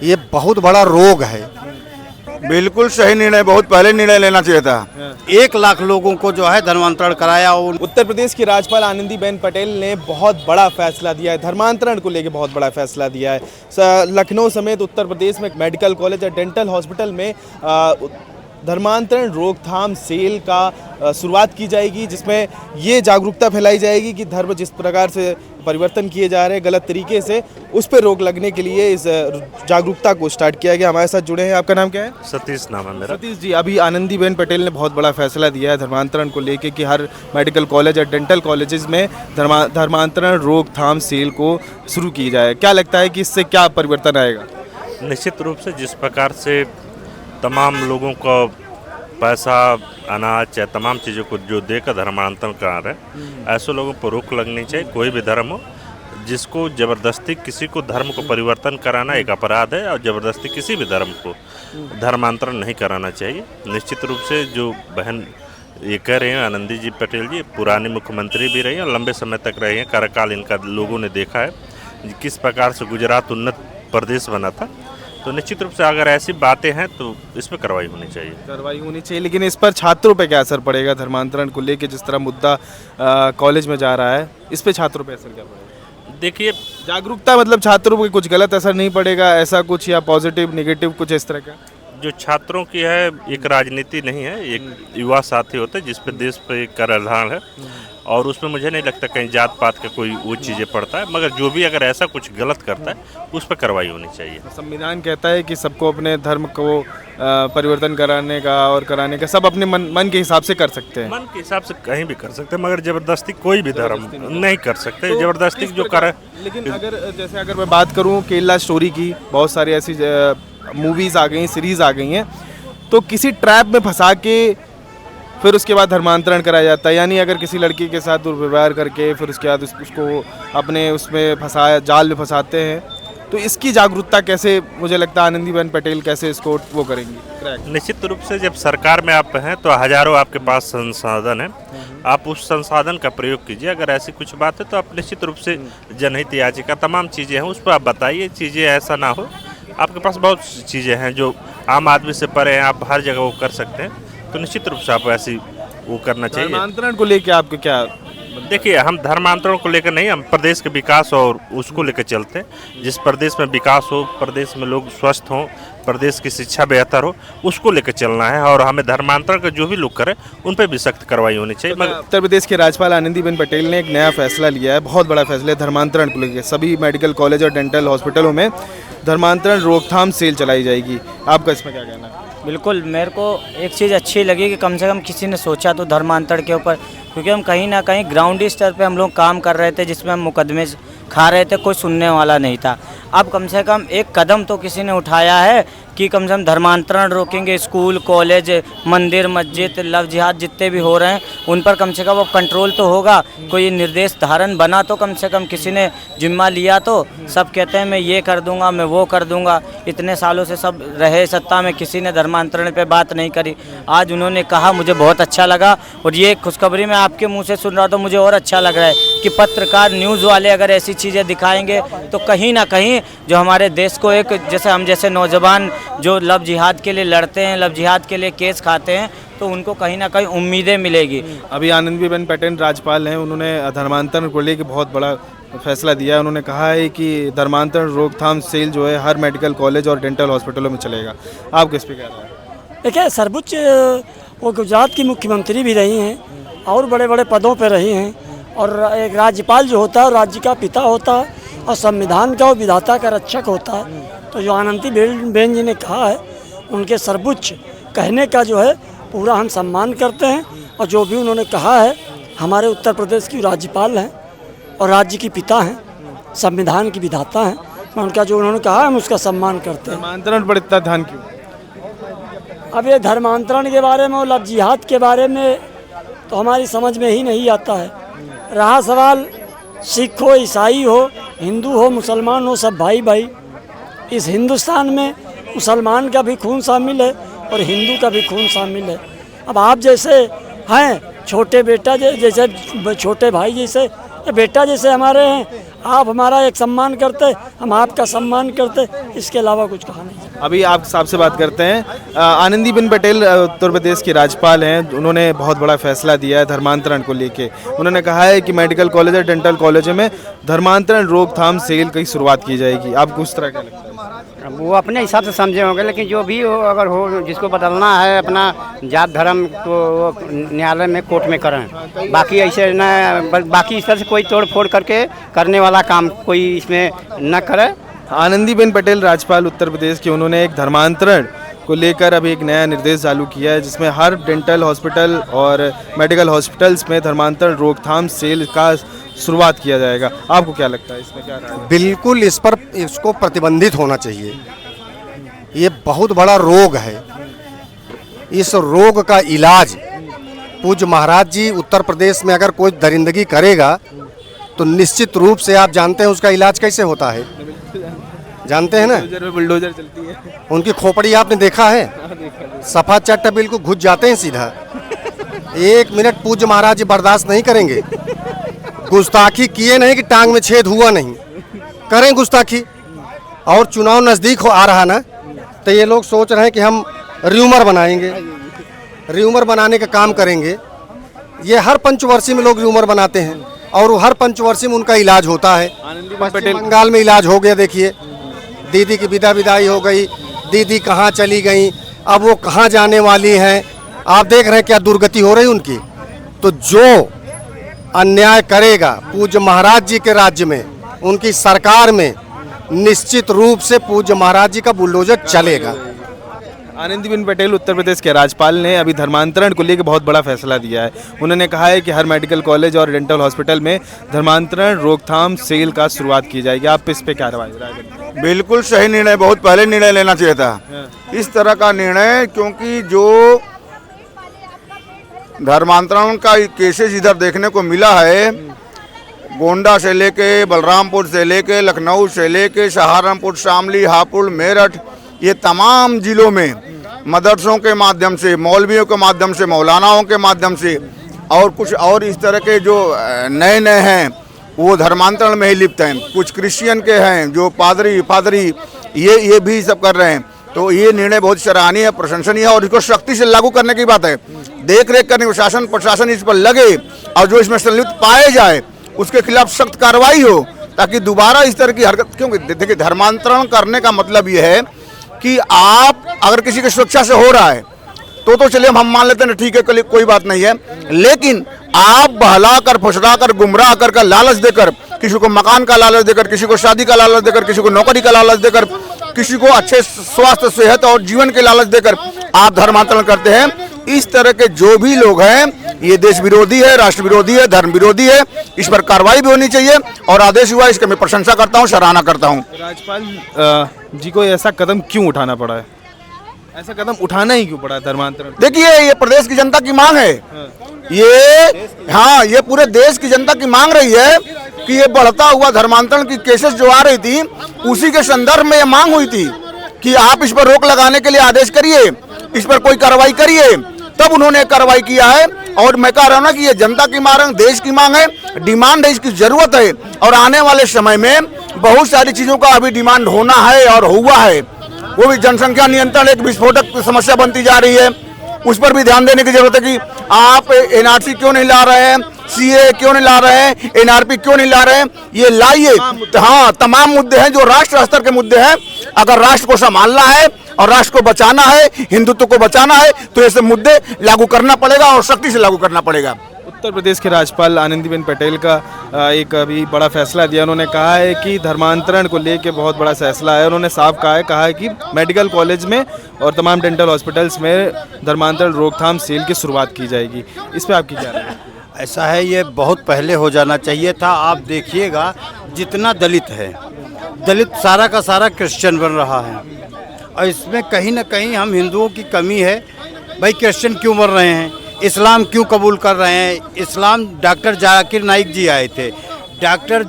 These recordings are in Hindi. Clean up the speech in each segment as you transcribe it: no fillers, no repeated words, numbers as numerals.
ये बहुत बड़ा रोग है। बिल्कुल सही निर्णय, बहुत पहले निर्णय लेना चाहिए था। 1 लाख लोगों को जो है धर्मांतरण कराया। उत्तर प्रदेश की राज्यपाल आनंदीबेन पटेल ने बहुत बड़ा फैसला दिया है, धर्मांतरण को लेकर बहुत बड़ा फैसला दिया है। लखनऊ समेत उत्तर प्रदेश में मेडिकल कॉलेज और डेंटल हॉस्पिटल में धर्मांतरण रोकथाम सेल का शुरुआत की जाएगी, जिसमें ये जागरूकता फैलाई जाएगी कि धर्म जिस प्रकार से परिवर्तन किए जा रहे हैं गलत तरीके से, उस पर रोक लगने के लिए इस जागरूकता को स्टार्ट किया गया। हमारे साथ जुड़े हैं, आपका नाम क्या है? सतीश नाम है मेरा। सतीश जी, अभी आनंदीबेन पटेल ने बहुत बड़ा फैसला दिया है धर्मांतरण को लेकर कि हर मेडिकल कॉलेज और डेंटल कॉलेजेस में धर्मांतरण रोकथाम सेल को शुरू की जाए। क्या लगता है कि इससे क्या परिवर्तन आएगा? निश्चित रूप से जिस प्रकार से तमाम लोगों को पैसा, अनाज या तमाम चीज़ों को जो देकर धर्मांतरण करा रहे हैं, ऐसे लोगों पर रोक लगनी चाहिए। कोई भी धर्म हो, जिसको ज़बरदस्ती किसी को धर्म को परिवर्तन कराना एक अपराध है, और ज़बरदस्ती किसी भी धर्म को धर्मांतरण नहीं कराना चाहिए। निश्चित रूप से जो बहन ये कह रहे हैं आनंदी जी पटेल जी, पुरानी मुख्यमंत्री भी रही हैं और लंबे समय तक रही हैं। कार्यकाल इनका लोगों ने देखा है किस प्रकार से गुजरात उन्नत प्रदेश बना था। तो निश्चित रूप से अगर ऐसी बातें हैं तो इस पर कार्रवाई होनी चाहिए। लेकिन इस पर छात्रों पे क्या असर पड़ेगा? धर्मांतरण को लेकर जिस तरह मुद्दा कॉलेज में जा रहा है, इस पे छात्रों पे असर क्या पड़ेगा? देखिए, जागरूकता मतलब छात्रों पे कुछ गलत असर नहीं पड़ेगा, ऐसा कुछ, या पॉजिटिव नेगेटिव कुछ इस तरह का? जो छात्रों की है एक राजनीति नहीं है, एक युवा साथी होता है जिस पे देश पे एक कराधान है, और उसमें मुझे नहीं लगता कहीं जात पात का कोई वो चीज़ें पड़ता है। मगर जो भी अगर ऐसा कुछ गलत करता है उस पर कार्रवाई होनी चाहिए। संविधान कहता है कि सबको अपने धर्म को परिवर्तन कराने का सब अपने मन के हिसाब से कर सकते हैं। मन के हिसाब से कहीं भी कर सकते हैं, मगर जबरदस्ती कोई भी धर्म नहीं कर सकते। तो जबरदस्ती जो करे। लेकिन अगर मैं बात करूँ केरला स्टोरी की, बहुत सारी ऐसी मूवीज़ आ गई, सीरीज़ आ गई हैं, तो किसी ट्रैप में फंसा के फिर उसके बाद धर्मांतरण कराया जाता है। यानी अगर किसी लड़की के साथ दुर्व्यवहार करके फिर उसके बाद उसको अपने उसमें फंसाया, जाल में फंसाते हैं, तो इसकी जागरूकता कैसे, मुझे लगता है आनंदीबेन पटेल कैसे इसको वो करेंगी? निश्चित रूप से जब सरकार में आप हैं तो हजारों आपके पास संसाधन है, आप उस संसाधन का प्रयोग कीजिए। अगर ऐसी कुछ बात है तो आप निश्चित रूप से जनहित याचिका तमाम चीज़ें हैं उस पर आप बताइए। चीज़ें ऐसा ना हो, आपके पास बहुत चीज़ें हैं जो आम आदमी से परे हैं, आप हर जगह वो कर सकते हैं, तो निश्चित रूप से आप ऐसी वो करना चाहिए। धर्मांतरण को लेकर आपको क्या? देखिए, हम धर्मांतरण को लेकर नहीं, हम प्रदेश के विकास और उसको लेकर चलते हैं। जिस प्रदेश में विकास हो, प्रदेश में लोग स्वस्थ हों, प्रदेश की शिक्षा बेहतर हो, उसको लेकर चलना है। और हमें धर्मांतरण का जो भी लोग करें उन पर भी सख्त कार्रवाई होनी चाहिए। मगर उत्तर प्रदेश के राज्यपाल आनंदीबेन पटेल ने एक नया फैसला लिया है, बहुत बड़ा फैसला है धर्मांतरण को लेकर। सभी मेडिकल कॉलेज और डेंटल हॉस्पिटलों में धर्मांतरण रोकथाम सेल चलाई जाएगी। आपका इसमें क्या कहना है? बिल्कुल, मेरे को एक चीज़ अच्छी लगी कि कम से कम किसी ने सोचा तो धर्मांतरण के ऊपर, क्योंकि हम कहीं ना कहीं ग्राउंड स्तर पे हम लोग काम कर रहे थे जिसमें हम मुकदमे खा रहे थे, कोई सुनने वाला नहीं था। अब कम से कम एक कदम तो किसी ने उठाया है कि कम से कम धर्मांतरण रोकेंगे। स्कूल, कॉलेज, मंदिर, मस्जिद, लव जिहाद जितने भी हो रहे हैं उन पर कम से कम वो कंट्रोल तो होगा। कोई निर्देश धारण बना तो कम से कम किसी ने जिम्मा लिया तो। सब कहते हैं मैं ये कर दूंगा, मैं वो कर दूंगा, इतने सालों से सब रहे सत्ता में, किसी ने धर्मांतरण पे बात नहीं करी। आज उन्होंने कहा, मुझे बहुत अच्छा लगा, और ये खुशखबरी मैं आपके मुँह से सुन रहा तो मुझे और अच्छा लग रहा है कि पत्रकार, न्यूज़ वाले अगर ऐसी चीज़ें दिखाएंगे तो कहीं ना कहीं जो हमारे देश को एक, जैसे हम जैसे नौजवान जो लव जिहाद के लिए लड़ते हैं, लव जिहाद के लिए केस खाते हैं, तो उनको कहीं ना कहीं उम्मीदें मिलेगी। अभी आनंदीबेन पटेल राज्यपाल हैं, उन्होंने धर्मांतरण को लेकर बहुत बड़ा फैसला दिया है। उन्होंने कहा है कि धर्मांतरण रोकथाम सेल जो है हर मेडिकल कॉलेज और डेंटल हॉस्पिटलों में चलेगा। आप किस पे कह रहे हैं? देखिए, सर्वोच्च वो गुजरात की मुख्यमंत्री भी रही हैं और बड़े बड़े पदों पर रही हैं, और एक राज्यपाल जो होता है राज्य का पिता होता है और संविधान का और विधाता का रक्षक होता है। तो जो आनंदीबेन जी ने कहा है, उनके सर्वोच्च कहने का जो है पूरा हम सम्मान करते हैं, और जो भी उन्होंने कहा है, हमारे उत्तर प्रदेश की राज्यपाल हैं और राज्य की पिता हैं, संविधान की विधाता हैं, उनका जो उन्होंने कहा हम उसका सम्मान करते हैं। धर्मांतरण पर इतना ध्यान क्यों? अब ये धर्मांतरण के बारे में और लव जिहाद के बारे में तो हमारी समझ में ही नहीं आता है। रहा सवाल सिख हो, ईसाई हो, हिंदू हो, मुसलमान हो, सब भाई भाई। इस हिंदुस्तान में मुसलमान का भी खून शामिल है और हिंदू का भी खून शामिल है। अब आप जैसे हैं छोटे बेटा जैसे छोटे भाई जैसे बेटा जैसे हमारे हैं, आप हमारा एक सम्मान करते, हम आपका सम्मान करते, इसके अलावा कुछ कहा नहीं। अभी आप साहब से बात करते हैं। आनंदीबेन पटेल उत्तर प्रदेश की राज्यपाल हैं, उन्होंने बहुत बड़ा फैसला दिया है धर्मांतरण को लेके। उन्होंने कहा है कि मेडिकल कॉलेज और डेंटल कॉलेजों में धर्मांतरण रोकथाम सेल की शुरुआत की जाएगी। आपको उस तरह क्या लगता है? अब वो अपने हिसाब से समझे होंगे, लेकिन जो भी हो, अगर हो जिसको बदलना है अपना जात धर्म, तो वो न्यायालय में कोर्ट में करें। बाकी ऐसे न, बाकी इस तरह से कोई तोड़ फोड़ करके करने वाला काम कोई इसमें न करे। आनंदीबेन पटेल राज्यपाल उत्तर प्रदेश की, उन्होंने एक धर्मांतरण को लेकर अभी एक नया निर्देश चालू किया है, जिसमें हर डेंटल हॉस्पिटल और मेडिकल हॉस्पिटल्स में धर्मांतरण रोकथाम सेल का शुरुआत किया जाएगा। आपको क्या लगता है, इसमें क्या राय है? बिल्कुल इस पर इसको प्रतिबंधित होना चाहिए। ये बहुत बड़ा रोग है। इस रोग का इलाज पूज्य महाराज जी उत्तर प्रदेश में अगर कोई दरिंदगी करेगा तो निश्चित रूप से आप जानते हैं उसका इलाज कैसे होता है, जानते हैं ना? बुलडोजर चलती है। उनकी खोपड़ी आपने देखा है, सफा चट्टा बिल्कुल घुस जाते हैं सीधा। 1 मिनट पूज्य महाराज जी बर्दाश्त नहीं करेंगे। गुस्ताखी किए नहीं कि टांग में छेद हुआ नहीं, करें गुस्ताखी। और चुनाव नज़दीक आ रहा ना, तो ये लोग सोच रहे हैं कि हम र्यूमर बनाएंगे, र्यूमर बनाने का काम करेंगे। ये हर पंचवर्षीय में लोग र्यूमर बनाते हैं और हर पंचवर्षीय में उनका इलाज होता है। पश्चिम बंगाल में इलाज हो गया, देखिए दीदी की विदाई हो गई, दीदी कहाँ चली गई, अब वो कहाँ जाने वाली हैं। आप देख रहे हैं क्या दुर्गति हो रही उनकी। तो जो अन्याय करेगा पूज्य महाराज जी के राज्य में, उनकी सरकार में, निश्चित रूप से पूज्य महाराज जी का बुलडोजर चलेगा। आनंदीबेन पटेल उत्तर प्रदेश के राज्यपाल ने अभी धर्मांतरण को लेकर बहुत बड़ा फैसला दिया है। उन्होंने कहा है कि हर मेडिकल कॉलेज और डेंटल हॉस्पिटल में धर्मांतरण रोकथाम सेल का शुरुआत की जाएगी। आप इस पे क्या राय है? बिल्कुल सही निर्णय, बहुत पहले निर्णय लेना चाहिए था इस तरह का निर्णय, क्योंकि जो धर्मांतरण का केसेस इधर देखने को मिला है, गोंडा से लेके, बलरामपुर से लेके, लखनऊ से लेके, सहारनपुर, शामली, हापुड़, मेरठ, ये तमाम जिलों में मदरसों के माध्यम से, मौलवियों के माध्यम से, मौलानाओं के माध्यम से और कुछ और इस तरह के जो नए नए हैं वो धर्मांतरण में ही लिप्त हैं। कुछ क्रिश्चियन के हैं जो पादरी ये भी सब कर रहे हैं। तो ये निर्णय बहुत सराहनीय है, प्रशंसनीय है और इसको सख्ती से लागू करने की बात है। देख रेख करने शासन प्रशासन इस पर लगे और जो इसमें संलिप्त पाए जाए उसके खिलाफ सख्त कार्रवाई हो, ताकि दोबारा इस तरह की हरकत, क्योंकि देखिए धर्मांतरण करने का मतलब ये है कि आप अगर किसी की स्वेच्छा से हो रहा है तो चलिए हम मान लेते हैं ठीक है, कोई बात नहीं है, लेकिन आप बहला कर, फुसला कर, गुमराह कर लालच देकर, किसी को मकान का लालच देकर, किसी को शादी का लालच देकर, किसी को नौकरी का लालच देकर, किसी को अच्छे स्वास्थ्य, सेहत और जीवन के लालच देकर आप धर्मांतरण करते हैं। इस तरह के जो भी लोग हैं ये देश विरोधी है, राष्ट्र विरोधी है, धर्म विरोधी है। इस पर कार्रवाई भी होनी चाहिए और आदेश हुआ, इसका मैं प्रशंसा करता हूँ, सराहना करता हूँ। राज्यपाल जी को ऐसा कदम क्यों उठाना पड़ा है? ऐसा कदम उठाना ही क्यों पड़ा धर्मांतरण? देखिए ये प्रदेश की जनता की मांग है, ये पूरे देश की जनता की मांग रही है कि ये बढ़ता हुआ धर्मांतरण की केसेस जो आ रही थी उसी के संदर्भ में ये मांग हुई थी कि आप इस पर रोक लगाने के लिए आदेश करिए, इस पर कोई कार्रवाई करिए। तब उन्होंने कार्रवाई किया है और मैं कह रहा हूँ ना कि ये जनता की मांग, देश की मांग है, डिमांड है, इसकी जरूरत है और आने वाले समय में बहुत सारी चीजों का अभी डिमांड होना है और हुआ है। वो भी जनसंख्या नियंत्रण एक विस्फोटक समस्या बनती जा रही है, उस पर भी ध्यान देने की जरूरत है कि आप एनआरसी क्यों नहीं ला रहे हैं, सीए क्यों नहीं ला रहे हैं, एनआरपी क्यों नहीं ला रहे हैं, ये लाइए। हाँ, तमाम मुद्दे हैं जो राष्ट्र स्तर के मुद्दे हैं। अगर राष्ट्र को संभालना है और राष्ट्र को बचाना है, हिंदुत्व को बचाना है, तो ऐसे मुद्दे लागू करना पड़ेगा और सख्ती से लागू करना पड़ेगा। उत्तर प्रदेश के राज्यपाल आनंदीबेन पटेल का एक अभी बड़ा फैसला दिया। उन्होंने कहा है कि धर्मांतरण को लेकर बहुत बड़ा फैसला है। उन्होंने साफ कहा है कि मेडिकल कॉलेज में और तमाम डेंटल हॉस्पिटल्स में धर्मांतरण रोकथाम सेल की शुरुआत की जाएगी। इस पर आपकी क्या राय है? ऐसा है, ये बहुत पहले हो जाना चाहिए था। आप देखिएगा जितना दलित है, दलित सारा का सारा क्रिश्चियन बन रहा है और इसमें कहीं ना कहीं हम हिंदुओं की कमी है। भाई क्रिश्चियन क्यों बन रहे हैं, इस्लाम क्यों कबूल कर रहे हैं? इस्लाम डॉक्टर जाकिर नाइक जी आए थे। डॉक्टर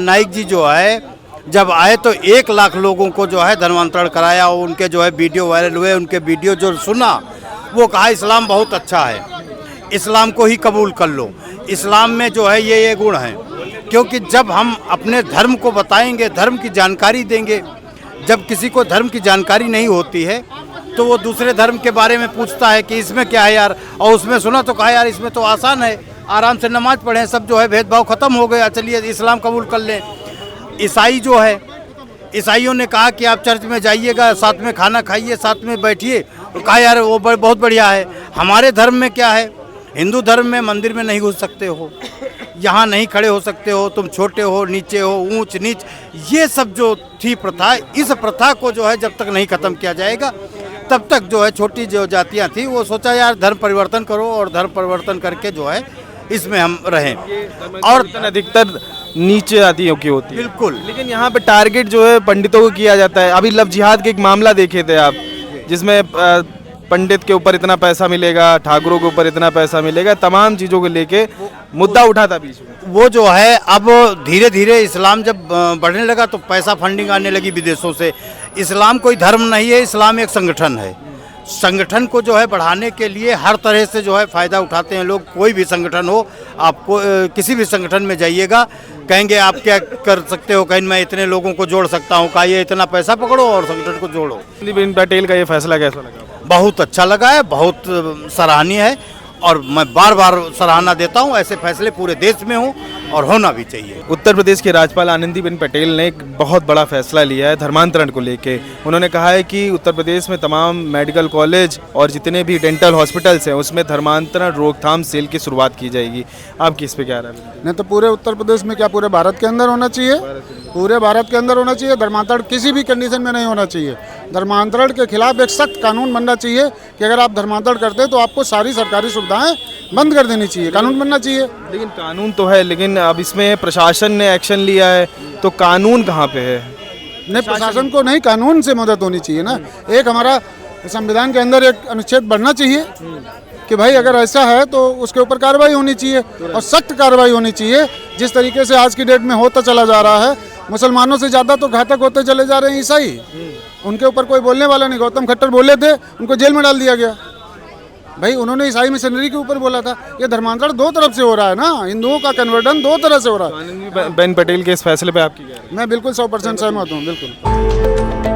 नाइक जी जो है जब आए तो 1 लाख लोगों को जो है धर्मांतरण कराया और उनके जो है वीडियो वायरल हुए। उनके वीडियो जो सुना वो कहा इस्लाम बहुत अच्छा है, इस्लाम को ही कबूल कर लो, इस्लाम में जो है ये गुण है। क्योंकि जब हम अपने धर्म को बताएंगे, धर्म की जानकारी देंगे, जब किसी को धर्म की जानकारी नहीं होती है तो वो दूसरे धर्म के बारे में पूछता है कि इसमें क्या है यार, और उसमें सुना तो कहा यार इसमें तो आसान है, आराम से नमाज पढ़ें, सब जो है भेदभाव ख़त्म हो गया, चलिए इस्लाम कबूल कर लें। ईसाई जो है, ईसाइयों ने कहा कि आप चर्च में जाइएगा, साथ में खाना खाइए, साथ में बैठिए, तो कहा यार वो बहुत बढ़िया है। हमारे धर्म में क्या है, हिंदू धर्म में मंदिर में नहीं घुस सकते हो, यहाँ नहीं खड़े हो सकते हो, तुम छोटे हो, नीचे हो, ऊंच नीच, ये सब जो थी प्रथा, इस प्रथा को जो है जब तक नहीं ख़त्म किया जाएगा तब तक जो है छोटी जो जातियाँ थी वो सोचा यार धर्म परिवर्तन करो, और धर्म परिवर्तन करके जो है इसमें हम रहें। और अधिकतर नीचे जातियों की होती है, बिल्कुल। लेकिन यहाँ पे टारगेट जो है पंडितों को किया जाता है। अभी लव जिहाद के एक मामला देखे थे आप, जिसमें पंडित के ऊपर इतना पैसा मिलेगा, ठाकुरों के ऊपर इतना पैसा मिलेगा, तमाम चीज़ों को लेके मुद्दा उठा था बीच में। वो जो है अब धीरे धीरे इस्लाम जब बढ़ने लगा तो पैसा फंडिंग आने लगी विदेशों से। इस्लाम कोई धर्म नहीं है, इस्लाम एक संगठन है। संगठन को जो है बढ़ाने के लिए हर तरह से जो है फ़ायदा उठाते हैं लोग। कोई भी संगठन हो, आपको किसी भी संगठन में जाइएगा, कहेंगे आप क्या कर सकते हो, कहीं मैं इतने लोगों को जोड़ सकता हूँ, कहा ये इतना पैसा पकड़ो और संगठन को जोड़ो। आनंदीबेन पटेल का ये फैसला कैसा लगा? बहुत अच्छा लगा है, बहुत सराहनीय है, और मैं बार बार सराहना देता हूँ। ऐसे फैसले पूरे देश में हों और होना भी चाहिए। उत्तर प्रदेश के राज्यपाल आनंदीबेन पटेल ने एक बहुत बड़ा फैसला लिया है धर्मांतरण को लेके। उन्होंने कहा है कि उत्तर प्रदेश में तमाम मेडिकल कॉलेज और जितने भी डेंटल हॉस्पिटल्स हैं उसमें धर्मांतरण रोकथाम सेल की शुरुआत की जाएगी। आपकी इस पर क्या राय है? नहीं तो पूरे उत्तर प्रदेश में क्या पूरे भारत के अंदर होना चाहिए, पूरे भारत के अंदर होना चाहिए। धर्मांतरण किसी भी कंडीशन में नहीं होना चाहिए। धर्मांतरण के खिलाफ एक सख्त कानून बनना चाहिए कि अगर आप धर्मांतरण करते हैं तो आपको सारी सरकारी सुविधाएं बंद कर देनी चाहिए, कानून बनना चाहिए। लेकिन कानून तो है, लेकिन अब इसमें प्रशासन ने एक्शन लिया है, तो कानून कहाँ पे है? नहीं, प्रशासन को नहीं, कानून से मदद होनी चाहिए ना। एक हमारा संविधान के अंदर एक अनुच्छेद बढ़ना चाहिए कि भाई अगर ऐसा है तो उसके ऊपर कार्रवाई होनी चाहिए, और सख्त कार्रवाई होनी चाहिए। जिस तरीके से आज की डेट में होता चला जा रहा है, मुसलमानों से ज़्यादा तो घातक होते चले जा रहे हैं ईसाई। उनके ऊपर कोई बोलने वाला नहीं। गौतम खट्टर बोले थे, उनको जेल में डाल दिया गया। भाई उन्होंने ईसाई मिशनरी के ऊपर बोला था। ये धर्मांतरण दो तरफ से हो रहा है ना, हिंदुओं का कन्वर्जन दो तरह से हो रहा है। आनंदीबेन पटेल के इस फैसले पे आपकी क्या राय है? मैं बिल्कुल 100% सहमत हूँ, बिल्कुल।